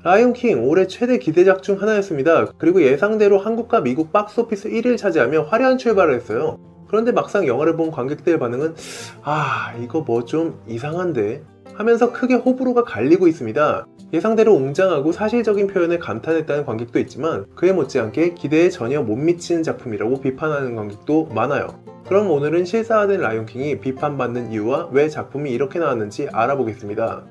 라이온킹 올해 최대 기대작 중 하나였습니다. 그리고 예상대로 한국과 미국 박스오피스 1위를 차지하며 화려한 출발을 했어요. 그런데 막상 영화를 본 관객들의 반응은 이거 뭐 좀 이상한데 하면서 크게 호불호가 갈리고 있습니다. 예상대로 웅장하고 사실적인 표현에 감탄했다는 관객도 있지만 그에 못지않게 기대에 전혀 못 미치는 작품이라고 비판하는 관객도 많아요. 그럼 오늘은 실사화된 라이온킹이 비판받는 이유와 왜 작품이 이렇게 나왔는지 알아보겠습니다.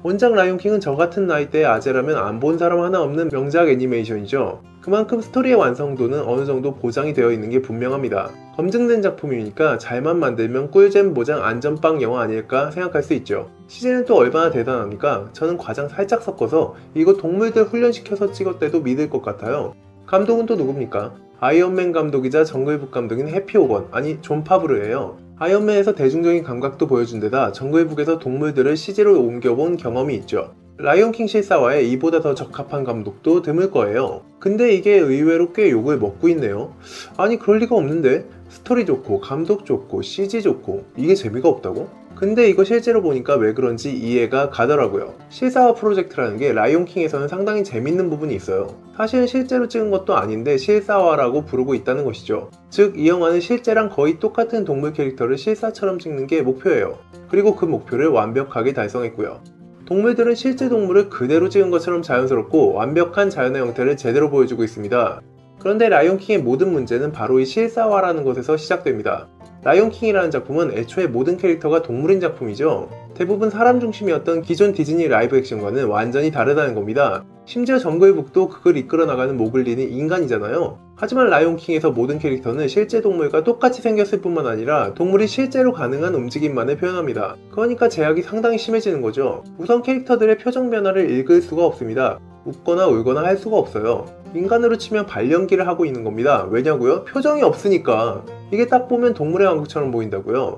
원작 라이온킹은 저같은 나이대의 아재라면 안 본 사람 하나 없는 명작 애니메이션이죠. 그만큼 스토리의 완성도는 어느정도 보장이 되어 있는 게 분명합니다. 검증된 작품이니까 잘만 만들면 꿀잼 보장 안전빵 영화 아닐까 생각할 수 있죠. CG는 또 얼마나 대단합니까? 저는 과장 살짝 섞어서 이거 동물들 훈련시켜서 찍었대도 믿을 것 같아요. 감독은 또 누굽니까? 아이언맨 감독이자 정글북 감독인 해피 호건, 아니 존 파브르예요. 아이언맨에서 대중적인 감각도 보여준 데다 정글북에서 동물들을 CG로 옮겨본 경험이 있죠. 라이온킹 실사화에 이보다 더 적합한 감독도 드물 거예요. 근데 이게 의외로 꽤 욕을 먹고 있네요. 아니 그럴 리가 없는데 스토리 좋고 감독 좋고 CG 좋고 이게 재미가 없다고? 근데 이거 실제로 보니까 왜 그런지 이해가 가더라고요. 실사화 프로젝트라는 게 라이온킹에서는 상당히 재밌는 부분이 있어요. 사실은 실제로 찍은 것도 아닌데 실사화라고 부르고 있다는 것이죠. 즉 이 영화는 실제랑 거의 똑같은 동물 캐릭터를 실사처럼 찍는 게 목표예요. 그리고 그 목표를 완벽하게 달성했고요. 동물들은 실제 동물을 그대로 찍은 것처럼 자연스럽고 완벽한 자연의 형태를 제대로 보여주고 있습니다. 그런데 라이온킹의 모든 문제는 바로 이 실사화라는 것에서 시작됩니다. 라이온킹이라는 작품은 애초에 모든 캐릭터가 동물인 작품이죠. 대부분 사람 중심이었던 기존 디즈니 라이브 액션과는 완전히 다르다는 겁니다. 심지어 정글북도 그걸 이끌어 나가는 모글린이 인간이잖아요. 하지만 라이온킹에서 모든 캐릭터는 실제 동물과 똑같이 생겼을 뿐만 아니라 동물이 실제로 가능한 움직임만을 표현합니다. 그러니까 제약이 상당히 심해지는 거죠. 우선 캐릭터들의 표정 변화를 읽을 수가 없습니다. 웃거나 울거나 할 수가 없어요. 인간으로 치면 발연기를 하고 있는 겁니다. 왜냐고요? 표정이 없으니까. 이게 딱 보면 동물의 왕국처럼 보인다고요.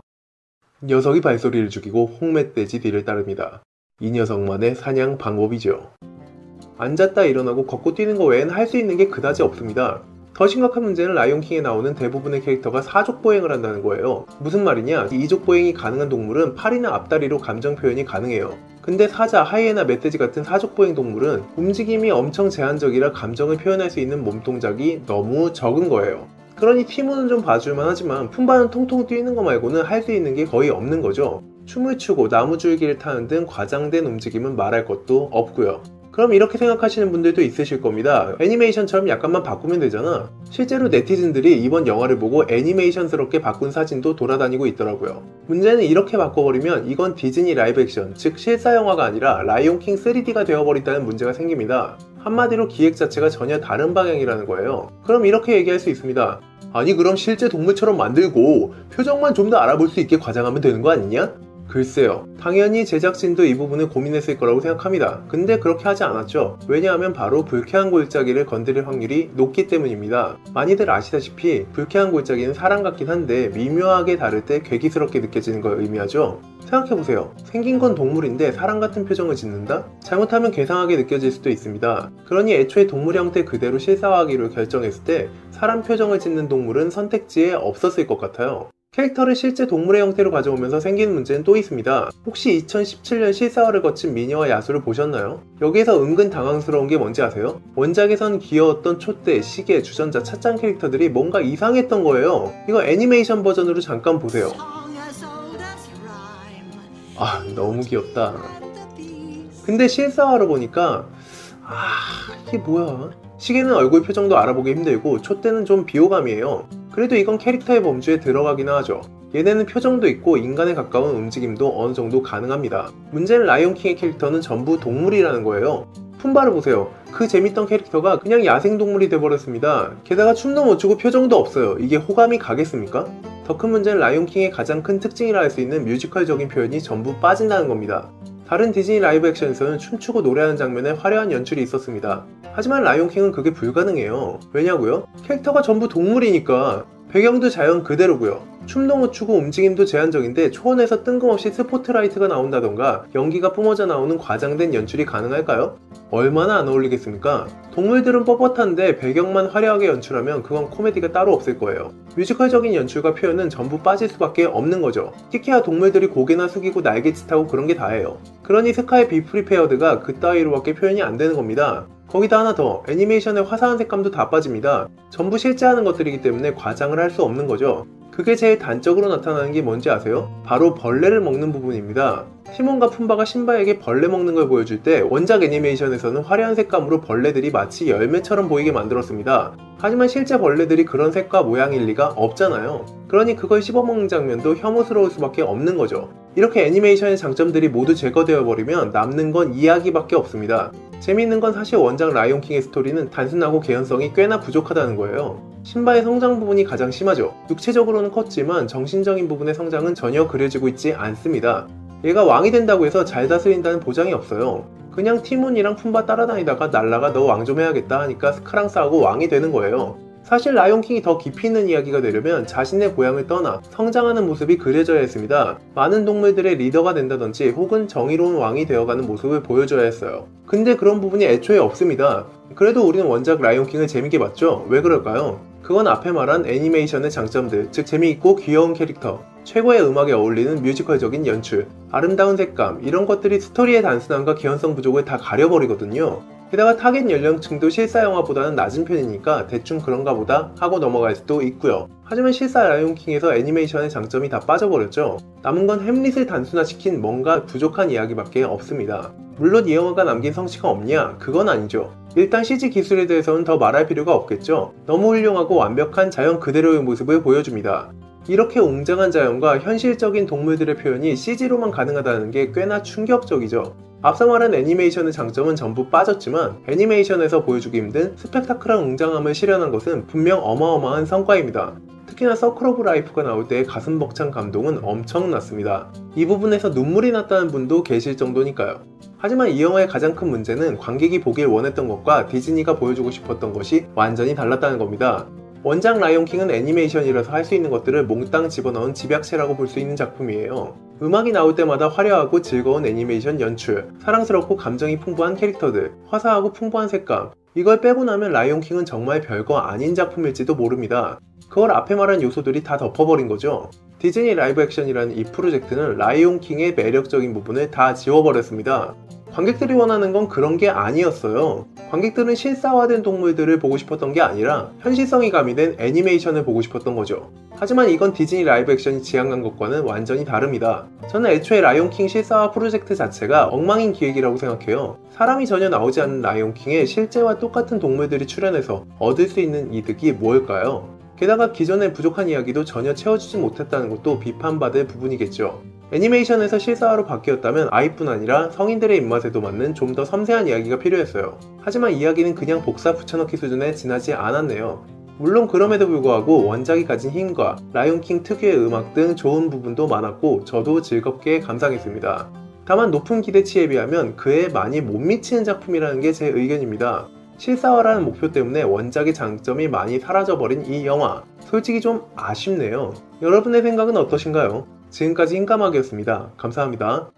녀석이 발소리를 죽이고 홍멧돼지 뒤를 따릅니다. 이 녀석만의 사냥 방법이죠. 앉았다 일어나고 걷고 뛰는 거 외엔 할 수 있는 게 그다지 없습니다. 더 심각한 문제는 라이온킹에 나오는 대부분의 캐릭터가 사족보행을 한다는 거예요. 무슨 말이냐? 이족보행이 가능한 동물은 팔이나 앞다리로 감정 표현이 가능해요. 근데 사자, 하이에나, 멧돼지 같은 사족보행 동물은 움직임이 엄청 제한적이라 감정을 표현할 수 있는 몸동작이 너무 적은 거예요. 그러니 티모는 좀 봐줄만 하지만 품바는 통통 뛰는 거 말고는 할 수 있는 게 거의 없는 거죠. 춤을 추고 나무줄기를 타는 등 과장된 움직임은 말할 것도 없고요. 그럼 이렇게 생각하시는 분들도 있으실 겁니다. 애니메이션처럼 약간만 바꾸면 되잖아. 실제로 네티즌들이 이번 영화를 보고 애니메이션스럽게 바꾼 사진도 돌아다니고 있더라고요. 문제는 이렇게 바꿔버리면 이건 디즈니 라이브 액션, 즉 실사 영화가 아니라 라이온킹 3D가 되어버린다는 문제가 생깁니다. 한마디로 기획 자체가 전혀 다른 방향이라는 거예요. 그럼 이렇게 얘기할 수 있습니다. 아니 그럼 실제 동물처럼 만들고 표정만 좀 더 알아볼 수 있게 과장하면 되는 거 아니냐? 글쎄요. 당연히 제작진도 이 부분을 고민했을 거라고 생각합니다. 근데 그렇게 하지 않았죠. 왜냐하면 바로 불쾌한 골짜기를 건드릴 확률이 높기 때문입니다. 많이들 아시다시피 불쾌한 골짜기는 사람 같긴 한데 미묘하게 다를 때 괴기스럽게 느껴지는 걸 의미하죠. 생각해보세요. 생긴 건 동물인데 사람 같은 표정을 짓는다? 잘못하면 괴상하게 느껴질 수도 있습니다. 그러니 애초에 동물 형태 그대로 실사화하기로 결정했을 때 사람 표정을 짓는 동물은 선택지에 없었을 것 같아요. 캐릭터를 실제 동물의 형태로 가져오면서 생기는 문제는 또 있습니다. 혹시 2017년 실사화를 거친 미녀와 야수를 보셨나요? 여기에서 은근 당황스러운 게 뭔지 아세요? 원작에선 귀여웠던 촛대, 시계, 주전자, 찻잔 캐릭터들이 뭔가 이상했던 거예요. 이거 애니메이션 버전으로 잠깐 보세요. 너무 귀엽다. 근데 실사화로 보니까 이게 뭐야? 시계는 얼굴 표정도 알아보기 힘들고 촛대는 좀 비호감이에요. 그래도 이건 캐릭터의 범주에 들어가기는 하죠. 얘네는 표정도 있고 인간에 가까운 움직임도 어느 정도 가능합니다. 문제는 라이온킹의 캐릭터는 전부 동물이라는 거예요. 푼바를 보세요. 그 재밌던 캐릭터가 그냥 야생동물이 돼버렸습니다. 게다가 춤도 못 추고 표정도 없어요. 이게 호감이 가겠습니까? 더 큰 문제는 라이온킹의 가장 큰 특징이라 할 수 있는 뮤지컬적인 표현이 전부 빠진다는 겁니다. 다른 디즈니 라이브 액션에서는 춤추고 노래하는 장면에 화려한 연출이 있었습니다. 하지만 라이온킹은 그게 불가능해요. 왜냐고요? 캐릭터가 전부 동물이니까. 배경도 자연 그대로고요. 춤도 못 추고 움직임도 제한적인데 초원에서 뜬금없이 스포트라이트가 나온다던가 연기가 뿜어져 나오는 과장된 연출이 가능할까요? 얼마나 안 어울리겠습니까? 동물들은 뻣뻣한데 배경만 화려하게 연출하면 그건 코미디가 따로 없을 거예요. 뮤지컬적인 연출과 표현은 전부 빠질 수밖에 없는 거죠. 특히나 동물들이 고개나 숙이고 날개짓하고 그런 게 다예요. 그러니 스카이 비 프리페어드가 그따위로밖에 표현이 안 되는 겁니다. 거기다 하나 더, 애니메이션의 화사한 색감도 다 빠집니다. 전부 실제 하는 것들이기 때문에 과장을 할 수 없는 거죠. 그게 제일 단적으로 나타나는 게 뭔지 아세요? 바로 벌레를 먹는 부분입니다. 티몬과 푼바가 신바에게 벌레 먹는 걸 보여줄 때 원작 애니메이션에서는 화려한 색감으로 벌레들이 마치 열매처럼 보이게 만들었습니다. 하지만 실제 벌레들이 그런 색과 모양일 리가 없잖아요. 그러니 그걸 씹어먹는 장면도 혐오스러울 수밖에 없는 거죠. 이렇게 애니메이션의 장점들이 모두 제거되어 버리면 남는 건 이야기밖에 없습니다. 재미있는 건 사실 원작 라이온킹의 스토리는 단순하고 개연성이 꽤나 부족하다는 거예요. 신바의 성장 부분이 가장 심하죠. 육체적으로는 컸지만 정신적인 부분의 성장은 전혀 그려지고 있지 않습니다. 얘가 왕이 된다고 해서 잘 다스린다는 보장이 없어요. 그냥 티몬이랑 푼바 따라다니다가 날라가 너 왕 좀 해야겠다 하니까 스카랑 싸우고 왕이 되는 거예요. 사실 라이온킹이 더 깊이 있는 이야기가 되려면 자신의 고향을 떠나 성장하는 모습이 그려져야 했습니다. 많은 동물들의 리더가 된다든지 혹은 정의로운 왕이 되어가는 모습을 보여줘야 했어요. 근데 그런 부분이 애초에 없습니다. 그래도 우리는 원작 라이온킹을 재밌게 봤죠? 왜 그럴까요? 그건 앞에 말한 애니메이션의 장점들, 즉 재미있고 귀여운 캐릭터, 최고의 음악에 어울리는 뮤지컬적인 연출, 아름다운 색감, 이런 것들이 스토리의 단순함과 개연성 부족을 다 가려버리거든요. 게다가 타겟 연령층도 실사 영화보다는 낮은 편이니까 대충 그런가 보다 하고 넘어갈 수도 있고요. 하지만 실사 라이온킹에서 애니메이션의 장점이 다 빠져버렸죠. 남은 건 햄릿을 단순화시킨 뭔가 부족한 이야기밖에 없습니다. 물론 이 영화가 남긴 성취가 없냐? 그건 아니죠. 일단 CG 기술에 대해서는 더 말할 필요가 없겠죠. 너무 훌륭하고 완벽한 자연 그대로의 모습을 보여줍니다. 이렇게 웅장한 자연과 현실적인 동물들의 표현이 CG로만 가능하다는 게 꽤나 충격적이죠. 앞서 말한 애니메이션의 장점은 전부 빠졌지만 애니메이션에서 보여주기 힘든 스펙타클한 웅장함을 실현한 것은 분명 어마어마한 성과입니다. 특히나 서클 오브 라이프가 나올 때의 가슴 벅찬 감동은 엄청났습니다. 이 부분에서 눈물이 났다는 분도 계실 정도니까요. 하지만 이 영화의 가장 큰 문제는 관객이 보길 원했던 것과 디즈니가 보여주고 싶었던 것이 완전히 달랐다는 겁니다. 원작 라이온킹은 애니메이션이라서 할 수 있는 것들을 몽땅 집어넣은 집약체라고 볼 수 있는 작품이에요. 음악이 나올 때마다 화려하고 즐거운 애니메이션 연출, 사랑스럽고 감정이 풍부한 캐릭터들, 화사하고 풍부한 색감, 이걸 빼고 나면 라이온킹은 정말 별거 아닌 작품일지도 모릅니다. 그걸 앞에 말한 요소들이 다 덮어버린 거죠. 디즈니 라이브 액션이라는 이 프로젝트는 라이온킹의 매력적인 부분을 다 지워버렸습니다. 관객들이 원하는 건 그런 게 아니었어요. 관객들은 실사화된 동물들을 보고 싶었던 게 아니라 현실성이 가미된 애니메이션을 보고 싶었던 거죠. 하지만 이건 디즈니 라이브 액션이 지향한 것과는 완전히 다릅니다. 저는 애초에 라이온킹 실사화 프로젝트 자체가 엉망인 기획이라고 생각해요. 사람이 전혀 나오지 않는 라이온킹에 실제와 똑같은 동물들이 출연해서 얻을 수 있는 이득이 뭘까요? 게다가 기존의 부족한 이야기도 전혀 채워주지 못했다는 것도 비판받을 부분이겠죠. 애니메이션에서 실사화로 바뀌었다면 아이뿐 아니라 성인들의 입맛에도 맞는 좀 더 섬세한 이야기가 필요했어요. 하지만 이야기는 그냥 복사 붙여넣기 수준에 지나지 않았네요. 물론 그럼에도 불구하고 원작이 가진 힘과 라이온킹 특유의 음악 등 좋은 부분도 많았고 저도 즐겁게 감상했습니다. 다만 높은 기대치에 비하면 그에 많이 못 미치는 작품이라는 게 제 의견입니다. 실사화라는 목표 때문에 원작의 장점이 많이 사라져버린 이 영화, 솔직히 좀 아쉽네요. 여러분의 생각은 어떠신가요? 지금까지 흰까마귀였습니다. 감사합니다.